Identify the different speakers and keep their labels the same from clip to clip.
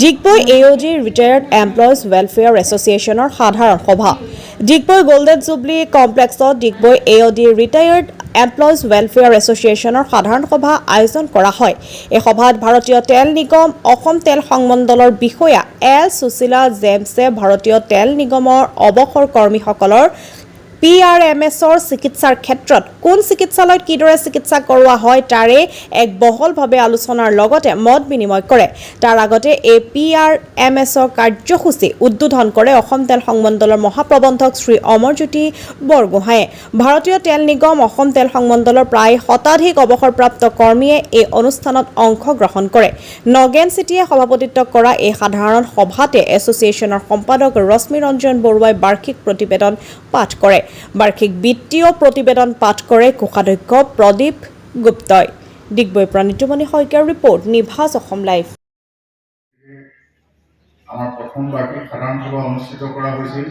Speaker 1: Digboi AOD retired employees welfare এছ'চিয়েশ্যনৰ সাধাৰণ সভা ডিগবৈ গোল্ডেন জুবলি কমপ্লেক্সত Digboi AOD retired employees welfare এছ'চিয়েশ্যনৰ সাধাৰণ সভা আয়োজন কৰা হয়। এই সভাত ভাৰতীয় তেল নিগম অসম তেল সংমণ্ডলৰ বিষয়া এল সুশীলা জেমছে ভাৰতীয় তেল নিগমৰ অৱসৰ কৰ্মীসকলৰ PRMSৰ চিকিৎসাৰ ক্ষেত্ৰত কোন চিকিৎসালয়ত কিদৰে চিকিৎসা কৰোৱা হয় তাৰে এক বহলভাৱে আলোচনাৰ লগতে মত বিনিময় কৰে। তাৰ আগতে এই PRMSৰ কাৰ্যসূচী উদ্বোধন কৰে অসম তেল সংমণ্ডলৰ মহাপ্ৰবন্ধক শ্ৰী অমৰজ্যোতি বৰগোহাঁয়ে। ভাৰতীয় তেল নিগম অসম তেল সংমণ্ডলৰ প্ৰায় শতাধিক অৱসৰপ্ৰাপ্ত কৰ্মীয়ে এই অনুষ্ঠানত অংশগ্ৰহণ কৰে। নগেন চিটিয়ে সভাপতিত্ব কৰা এই সাধাৰণ সভাতে এছ'চিয়েশ্যনৰ সম্পাদক ৰশ্মি ৰঞ্জন বৰুৱাই বাৰ্ষিক প্ৰতিবেদন পাঠ কৰে। বাৰ্ষিক বিত্তীয় প্ৰতিবেদন পাঠ কৰে কোষাধ্যক্ষ প্ৰদীপ গুপ্তই। ডিগবৈ প্ৰণীতমণি শইকীয়াৰ ৰিপৰ্ট, নিভাজ অসম লাইভ।
Speaker 2: আমাৰ প্ৰথম বাৰ্ষিক সাধাৰণ সভা অনুষ্ঠিত কৰা হৈছিল।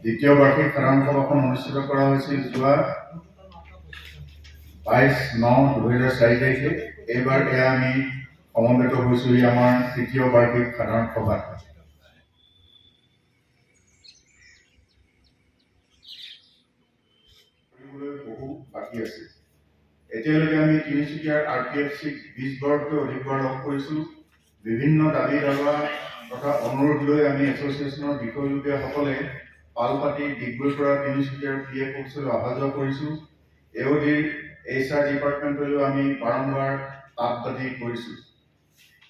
Speaker 2: দ্বিতীয় বাৰ্ষিক সাধাৰণ সভাখন অনুষ্ঠিত কৰা হৈছিল যোৱা 22/9/2004 তাৰিখে। এইবাৰ আমি সমবেত হৈছোঁ আমাৰ তৃতীয় বাৰ্ষিক সাধাৰণ সভাত। বহু বাকী আছে। এতিয়ালৈকে আমি তিনিচুকীয়াৰ RPFCক 20 বাৰতকৈ অধিকবাৰ লগ কৰিছোঁ। বিভিন্ন দাবী দাবা তথা অনুৰোধ লৈ আমি এছ'চিয়েশ্যনৰ বিষয়ববীয়াসকলে পালপাতি ডিগবৈৰ পৰা তিনিচুকীয়াৰ PF অফিচলৈ অহা যোৱা কৰিছোঁ। AODৰ HR ডিপাৰ্টমেণ্টলৈও আমি বাৰম্বাৰ তাপ দাবী কৰিছোঁ।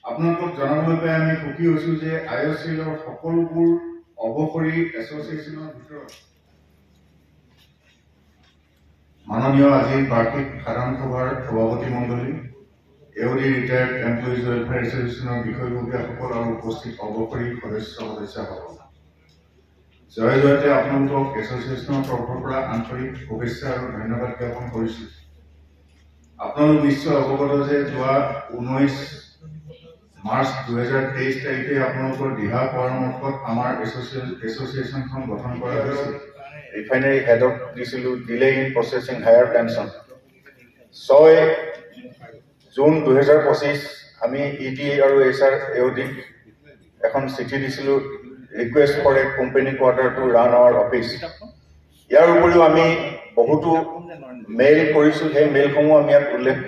Speaker 2: আপোনালোকক জনাবলৈ পাই আমি সুখী হৈছোঁ যে IOCLৰ সকলোবোৰ অৱসৰী এছ'চিয়েশ্যনৰ ভিতৰত মাননীয় আজিৰ বাৰ্ষিক সাধাৰণ সভাৰ সভাপতি মণ্ডলী, AOD ৰিটায়াৰ্ড এমপ্লয়িজ ৱেলফেয়াৰ এছ'চিয়েশ্যনৰ বিষয়ববীয়াসকল আৰু উপস্থিত অৱসৰী সদস্যসকল, জয়তে আপোনালোকক এছ'চিয়েশ্যনৰ তৰফৰ পৰা আন্তৰিক শুভেচ্ছা আৰু ধন্যবাদ জ্ঞাপন কৰিছোঁ। আপোনালোক নিশ্চয় অৱগত যে যোৱা 19 মাৰ্চ 2023 তাৰিখে আপোনালোকৰ দিহা পৰামৰ্শত আমাৰ এছ'চিয়েশ্যনখন গঠন কৰা হৈছিল। ৰিফাইনাৰী হেডক দিছিলোঁ delay in processing higher pension. 6 June 2025 আমি ED আৰু HR AODক এখন চিঠি দিছিলোঁ, request for a company quarter to run our office. ইয়াৰ উপৰিও আমি বহুতো মেইল কৰিছোঁ, সেই মেইলসমূহ আমি ইয়াত উল্লেখ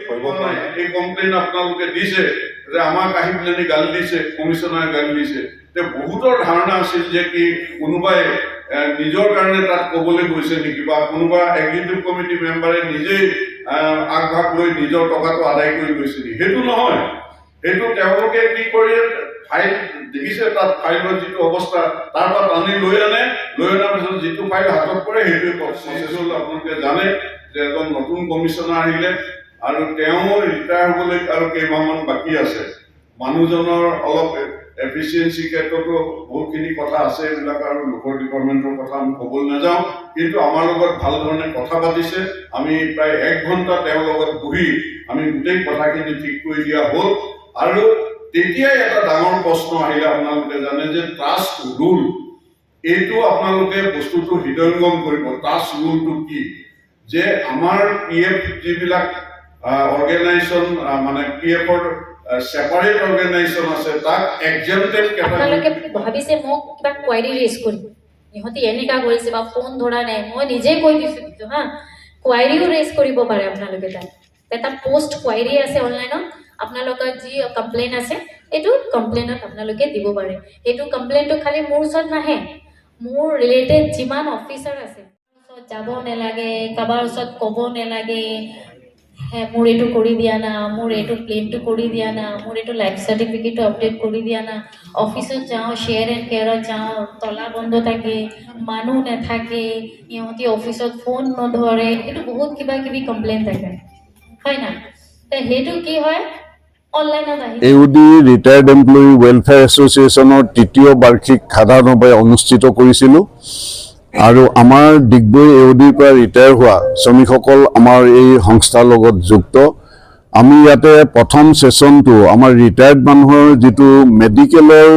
Speaker 2: কৰিব পাৰোঁ।
Speaker 3: এই কমপ্লেইন আপোনালোকে দিছে যে আমাক আহি পেলাই গালি দিছে, কমিশ্যনাৰে গালি দিছে। বহুতৰ ধাৰণা আছিল যে কি কোনোবাই নিজৰ কাৰণে তাত ক'বলৈ গৈছে নেকি, বা কোনোবা এক্সিকিউটিভ কমিটি মেম্বাৰে নিজেই আগভাগ লৈ নিজৰ টকাটো আদায় কৰি গৈছে নেকি। সেইটো নহয়, সেইটো তেওঁলোকে কি কৰি ফাইল দেখিছে, তাত ফাইলৰ যিটো অৱস্থা তাৰ পৰা টানি লৈ অনাৰ পিছত যিটো ফাইল হাতত পৰে সেইটোৱে প্ৰচেছ হ'ল। আপোনালোকে জানে যে এজন নতুন কমিশ্যনাৰ আহিলে আৰু তেওঁ ৰিটায়াৰ হ'বলৈ আৰু কেইমাহমান বাকী আছে। মানুহজনৰ অলপ এফিচিয়েঞ্চি ক্ষেত্ৰতো বহুতখিনি কথা আছে, এইবিলাক আৰু লোকৰ ডিপাৰ্টমেণ্টৰ কথা আমি ক'বলৈ নাযাওঁ। কিন্তু আমাৰ লগত ভাল ধৰণে কথা পাতিছে। আমি প্ৰায় 1 ঘণ্টা তেওঁৰ লগত বহি আমি গোটেই কথাখিনি ঠিক কৰি দিয়া হ'ল। আৰু তেতিয়াই এটা ডাঙৰ প্ৰশ্ন আহিলে, আপোনালোকে জানে যে ট্ৰাষ্ট ৰুল, এইটো আপোনালোকে বস্তুটো হৃদয়ংগম কৰিব। ট্ৰাষ্ট ৰুলটো কি, যে আমাৰ PF যিবিলাক অৰ্গেনাইজেশ্যন মানে PFৰ সেপাৰেট অৰ্গেনাইজেশ্যন আছে, তাক এক্সাম্পটেড
Speaker 4: আপোনালোকে ভাবিছে মোক কিবা কোৱাৰী ৰেজ কৰিব, ইহঁতে এনেকা কৰিছে বা ফোন ধৰা নাই, মই নিজে কৈ দিছোঁ কিন্তু কোৱাৰীও ৰেজ কৰিব পাৰে আপোনালোকে। তাত এটা পোষ্ট কোৱাৰী আছে অনলাইনত, আপোনালোকৰ যি কমপ্লেইন আছে এইটো কমপ্লেইনত আপোনালোকে দিব পাৰে। সেইটো কমপ্লেইনটো খালি মোৰ ওচৰত নাহে, মোৰ ৰিলেটেড যিমান অফিচাৰ আছে ওচৰত যাব নালাগে, কাৰোবাৰ ওচৰত ক'ব নালাগে মোৰ এইটো কৰি দিয়া না, মোৰ এইটো ক্লেইমটো কৰি দিয়া না, মোৰ এইটো লাইফ চাৰ্টিফিকেটটো আপডেট কৰি দিয়া না। অফিচত যাওঁ, শ্বেয়াৰ এণ্ড কেয়াৰত যাওঁ, তলা বন্ধ থাকে, মানুহ নাথাকে, ইহঁতি অফিচত ফোন নধৰে, এইটো বহুত কিবা কিবি কমপ্লেইন থাকে, হয় না। সেইটো কি হয়, অনলাইনত আহি
Speaker 5: AOD ৰিটায়াৰ্ড এমপ্লয়ি ৱেলফেয়াৰ এছ'চিয়েশ্যনৰ তৃতীয় বাৰ্ষিক সাধাৰণ সভা অনুষ্ঠিত কৰিছিলোঁ। আৰু আমাৰ ডিগবৈ AODৰ পৰা ৰিটায়াৰ হোৱা শ্ৰমিকসকল আমাৰ এই সংস্থাৰ লগত যুক্ত। আমি ইয়াতে প্ৰথম ছেশ্যনটো আমাৰ ৰিটায়াৰ্ড মানুহৰ যিটো মেডিকেলৰ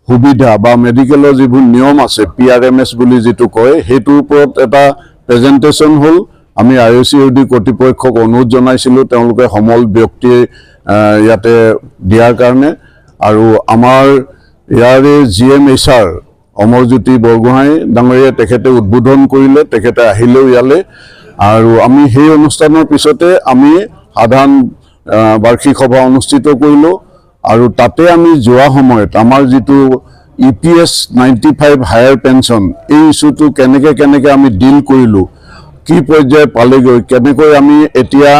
Speaker 5: সুবিধা বা মেডিকেলৰ যিবোৰ নিয়ম আছে, PRMS বুলি যিটো কয়, সেইটোৰ ওপৰত এটা প্ৰেজেণ্টেশ্যন হ'ল। আমি IOCLD কৰ্তৃপক্ষক অনুৰোধ জনাইছিলোঁ তেওঁলোকে সমল ব্যক্তি ইয়াতে দিয়াৰ কাৰণে। আৰু আমাৰ ইয়াৰে GMHR অমৰজ্যোতি বৰগোহাঁই ডাঙৰীয়া তেখেতে উদ্বোধন কৰিলে, তেখেতে আহিলেও ইয়ালৈ। আৰু আমি সেই অনুষ্ঠানৰ পিছতে আমি সাধাৰণ বাৰ্ষিক সভা অনুষ্ঠিত কৰিলোঁ। আৰু তাতে আমি যোৱা সময়ত আমাৰ যিটো EPS 95 হায়াৰ পেঞ্চন, এই ইছ্যুটো কেনেকৈ আমি ডিল কৰিলোঁ, কি পৰ্যায় পালেগৈ, কেনেকৈ আমি এতিয়া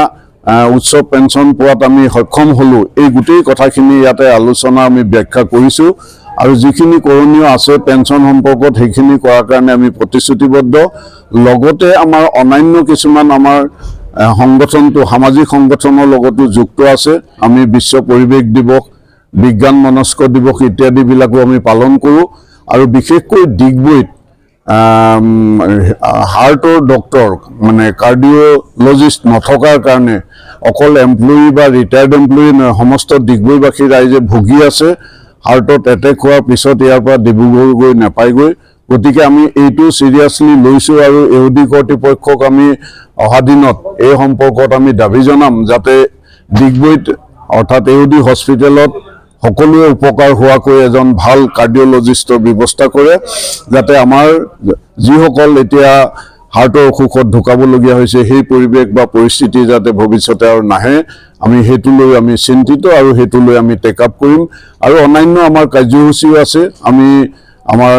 Speaker 5: উচ্চ পেঞ্চন পোৱাত আমি সক্ষম হ'লোঁ, এই গোটেই কথাখিনি ইয়াতে আলোচনা আমি ব্যাখ্যা কৰিছোঁ। আৰু যিখিনি কৰণীয় আছে পেঞ্চন সম্পৰ্কত সেইখিনি কৰাৰ কাৰণে আমি প্ৰতিশ্ৰুতিবদ্ধ। লগতে আমাৰ অন্যান্য কিছুমান আমাৰ সংগঠনটো সামাজিক সংগঠনৰ লগতো যুক্ত আছে। আমি বিশ্ব পৰিৱেশ দিৱস, বিজ্ঞান মনস্ক দিৱস ইত্যাদিবিলাকো আমি পালন কৰোঁ। আৰু বিশেষকৈ ডিগবৈত হাৰ্টৰ ডক্টৰ মানে কাৰ্ডিঅ'লজিষ্ট নথকাৰ কাৰণে অকল এমপ্লয়ী বা ৰিটায়াৰ্ড এমপ্লয়ী নহয়, সমস্ত ডিগবৈবাসী ৰাইজে ভুগি আছে। হাৰ্টত এটেক হোৱাৰ পিছত ইয়াৰ পৰা ডিব্ৰুগড় গৈ নাপায়গৈ। গতিকে আমি এইটো চিৰিয়াছলি লৈছোঁ আৰু AOD কৰ্তৃপক্ষক আমি অহা দিনত এই সম্পৰ্কত আমি দাবী জনাম যাতে ডিগবৈত অৰ্থাৎ AOD হস্পিটেলত সকলোৱে উপকাৰ হোৱাকৈ এজন ভাল কাৰ্ডিঅ'লজিষ্টৰ ব্যৱস্থা কৰে, যাতে আমাৰ যিসকল এতিয়া হাৰ্টৰ অসুখত ঢুকাবলগীয়া হৈছে সেই পৰিৱেশ বা পৰিস্থিতি যাতে ভৱিষ্যতে আৰু নাহে। আমি সেইটো লৈ আমি চিন্তিত আৰু সেইটো লৈ আমি টেক আপ কৰিম। আৰু অন্যান্য আমাৰ কাৰ্যসূচীও আছে। আমি আমাৰ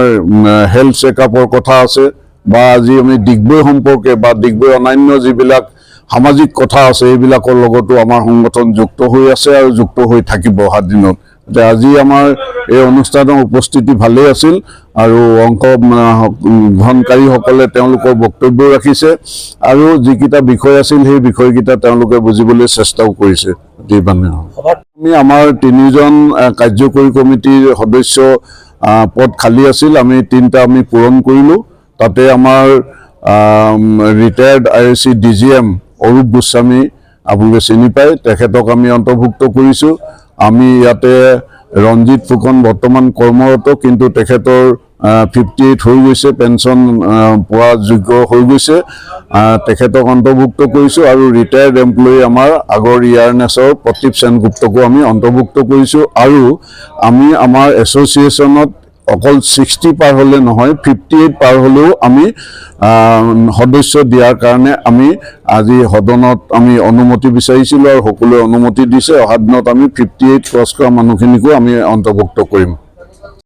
Speaker 5: হেল্থ চেকআপৰ কথা আছে, বা আজি আমি ডিগবৈ সম্পৰ্কে বা ডিগবৈ অন্যান্য যিবিলাক সামাজিক কথা আছে এইবিলাকৰ লগতো আমাৰ সংগঠন যুক্ত হৈ আছে আৰু যুক্ত হৈ থাকিব অহা দিনত। আজি আমাৰ এই অনুষ্ঠানৰ উপস্থিতি ভালেই আছিল আৰু অংশগ্ৰহণকাৰীসকলে তেওঁলোকৰ বক্তব্য ৰাখিছে আৰু যিকেইটা বিষয় আছিল সেই বিষয়কেইটা তেওঁলোকে বুজিবলৈ চেষ্টাও কৰিছে। আমি আমাৰ 3জন কাৰ্যকৰী কমিটিৰ সদস্য পদ খালী আছিল, আমি 3টা আমি পূৰণ কৰিলোঁ। তাতে আমাৰ retired IAC DGM Arup Goswami আপোনালোকে চিনি পায়, তেখেতক আমি অন্তৰ্ভুক্ত কৰিছোঁ। আমি ইয়াতে ৰঞ্জিত ফুকন বৰ্তমান কৰ্মৰত, কিন্তু তেখেতৰ 58 হৈ গৈছে, পেঞ্চন পোৱা যোগ্য হৈ গৈছে, তেখেতক অন্তৰ্ভুক্ত কৰিছোঁ। আৰু ৰিটায়াৰ্ড এমপ্লয়ী আমাৰ আগৰ ইয়াৰনেছৰ প্ৰদীপ সেনগুপ্তকো আমি অন্তৰ্ভুক্ত কৰিছোঁ। আৰু আমি আমাৰ এছ'চিয়েশ্যনত অকল 60 পাৰ হ'লে নহয়, 58 পাৰ হ'লেও আমি সদস্য দিয়াৰ কাৰণে আমি আজি সদনত আমি অনুমতি বিচাৰিছিলোঁ আৰু সকলোৱে অনুমতি দিছে। অহা দিনত আমি 58 ক্ৰছ কৰা মানুহখিনিকো আমি অন্তৰ্ভুক্ত কৰিম।